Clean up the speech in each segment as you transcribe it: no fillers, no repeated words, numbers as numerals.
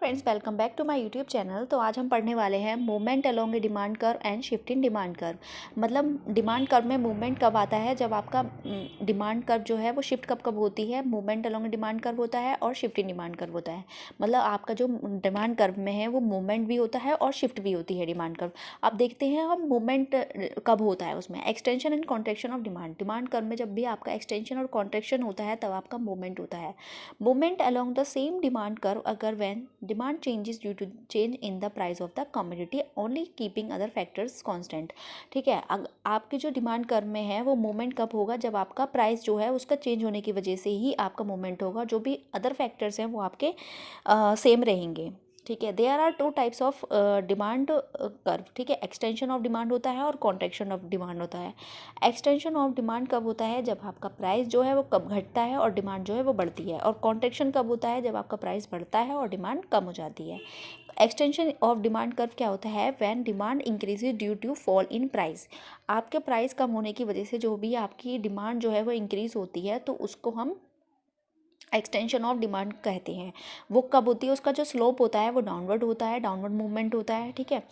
Friends, welcome back to my YouTube channel. तो आज हम पढ़ने वाले हैं movement along a demand curve and shift in demand curve. मतलब डिमांड कर्व में मूवमेंट कब आता है, जब आपका डिमांड कर्व जो है वो शिफ्ट कब कब होती है। Movement along a demand curve होता है और शिफ्ट इन डिमांड कर्व होता है। मतलब आपका जो डिमांड कर्व में है वो मूवमेंट भी होता है और शिफ्ट भी होती है डिमांड कर्व। अब देखते हैं हम मूवमेंट कब होता है उसमें। Extension and contraction of demand curve में जब भी आपका एक्सटेंशन और कॉन्ट्रैक्शन होता है तब आपका मूवमेंट होता है। Movement along the same demand curve अगर when demand changes due to change in the price of the commodity only keeping other factors constant। ठीक है, आपकी जो डिमांड कर्व में है वो मूवमेंट कब होगा, जब आपका प्राइस जो है उसका चेंज होने की वजह से ही आपका मूवमेंट होगा। जो भी अदर फैक्टर्स हैं वो आपके सेम रहेंगे। ठीक है, there are two types of demand curve. ठीक है, एक्सटेंशन ऑफ डिमांड होता है और कॉन्ट्रैक्शन ऑफ डिमांड होता है। एक्सटेंशन ऑफ डिमांड कब होता है, जब आपका प्राइस जो है वो कब घटता है और डिमांड जो है वो बढ़ती है। और कॉन्ट्रैक्शन कब होता है, जब आपका प्राइस बढ़ता है और डिमांड कम हो जाती है। एक्सटेंशन ऑफ डिमांड कर्व क्या होता है, when demand increases due to fall in price. आपके प्राइस कम होने की वजह से जो भी आपकी डिमांड जो है वो इंक्रीज होती है तो उसको हम एक्सटेंशन ऑफ डिमांड कहते हैं। वो कब होती है, उसका जो स्लोप होता है वो डाउनवर्ड होता है, डाउनवर्ड मूवमेंट होता है। ठीक है,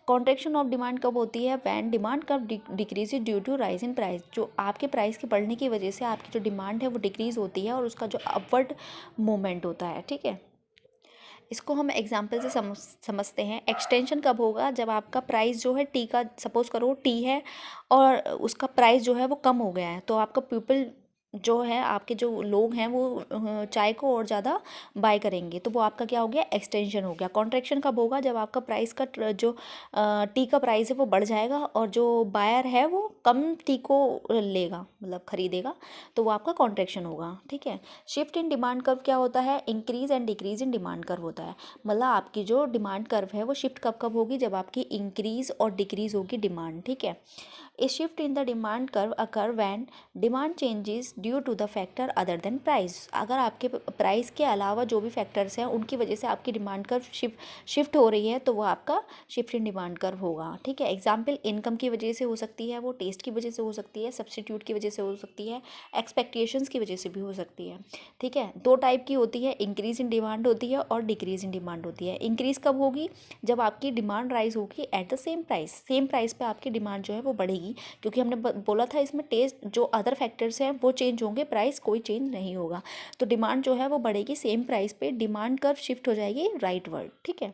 कॉन्ट्रैक्शन ऑफ डिमांड कब होती है, व्हेन डिमांड कब decrease due to rise in price. जो आपके प्राइस के बढ़ने की वजह से आपकी जो डिमांड है वो डिक्रीज होती है और उसका जो अपवर्ड मूवमेंट होता है। ठीक है, इसको हम एग्जाम्पल से समझते हैं। एक्सटेंशन कब होगा, जब आपका प्राइस जो है टी का, सपोज करो टी है और उसका प्राइस जो है वो कम हो गया है तो आपका पीपल जो है, आपके जो लोग हैं वो चाय को और ज़्यादा बाय करेंगे, तो वो आपका क्या हो गया, एक्सटेंशन हो गया। कॉन्ट्रैक्शन कब होगा, जब आपका प्राइस का जो टी का प्राइस है वो बढ़ जाएगा और जो बायर है वो कम टी को लेगा, मतलब खरीदेगा, तो वो आपका कॉन्ट्रैक्शन होगा। ठीक है, शिफ्ट इन डिमांड कर्व क्या होता है, increase and decrease in demand curve होता है। मतलब आपकी जो डिमांड कर्व है वो शिफ्ट कब कब होगी, जब आपकी इंक्रीज और डिक्रीज होगी डिमांड। ठीक है, a shift in the demand curve occur when demand changes due to the factor other than price. अगर आपके प्राइस के अलावा जो भी फैक्टर्स हैं उनकी वजह से आपकी डिमांड कर्व शिफ्ट हो रही है तो वो आपका शिफ्ट इन डिमांड कर्व होगा। ठीक है, एग्जाम्पल इनकम की वजह से हो सकती है, वो टेस्ट की वजह से हो सकती है, सब्सटीट्यूट की वजह से हो सकती है, एक्सपेक्टेशंस की वजह से भी हो सकती है। ठीक है, दो टाइप की होती है, इंक्रीज इन डिमांड होती है और डिक्रीज इन डिमांड होती है। इंक्रीज कब होगी, जब आपकी डिमांड राइज होगी एट द सेम प्राइस पे आपकी डिमांड जो है वो बढ़ेगी, क्योंकि हमने बोला था इसमें टेस्ट जो अदर फैक्टर्स हैं वो चेंज होंगे, प्राइस कोई चेंज नहीं होगा। तो डिमांड जो है वो बढ़ेगी सेम प्राइस पे, डिमांड कर्व शिफ्ट हो जाएगी राइट वर्ड। ठीक है,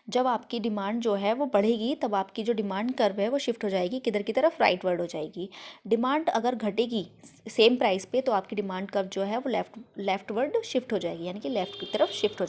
जब आपकी डिमांड जो है वो बढ़ेगी तब आपकी जो डिमांड कर्व है वो शिफ्ट हो जाएगी किधर की तरफ, राइट वर्ड हो जाएगी। डिमांड अगर घटेगी सेम प्राइस पे तो आपकी डिमांड कर्व जो है वो लेफ्ट वर्ड शिफ्ट हो जाएगी, यानी कि लेफ्ट की तरफ शिफ्ट हो जाएगी।